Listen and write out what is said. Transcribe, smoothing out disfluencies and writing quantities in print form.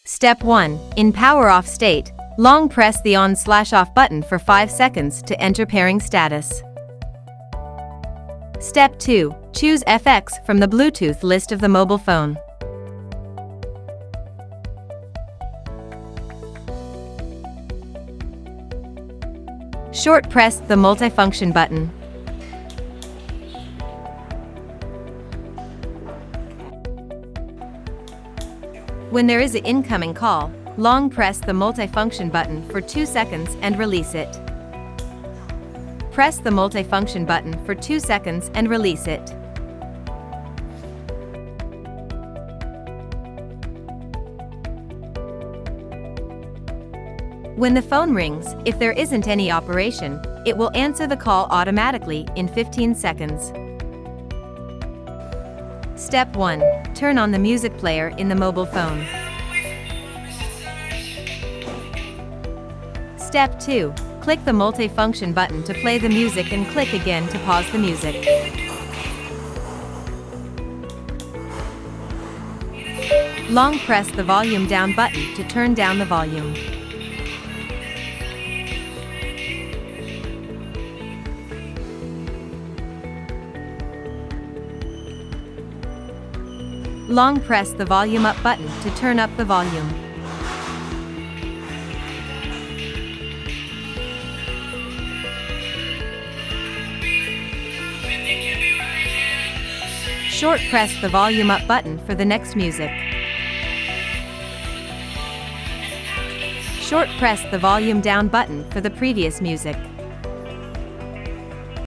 Step 1. In power off state, long press the on/off button for 5 seconds to enter pairing status. Step 2. Choose FX from the Bluetooth list of the mobile phone. Short press the multifunction button. When there is an incoming call, long press the multifunction button for 2 seconds and release it. Press the multifunction button for 2 seconds and release it. When the phone rings, if there isn't any operation, it will answer the call automatically in 15 seconds. Step 1. Turn on the music player in the mobile phone. Step 2. Click the multifunction button to play the music and click again to pause the music. Long press the volume down button to turn down the volume. Long press the volume up button to turn up the volume. Short press the volume up button for the next music. Short press the volume down button for the previous music.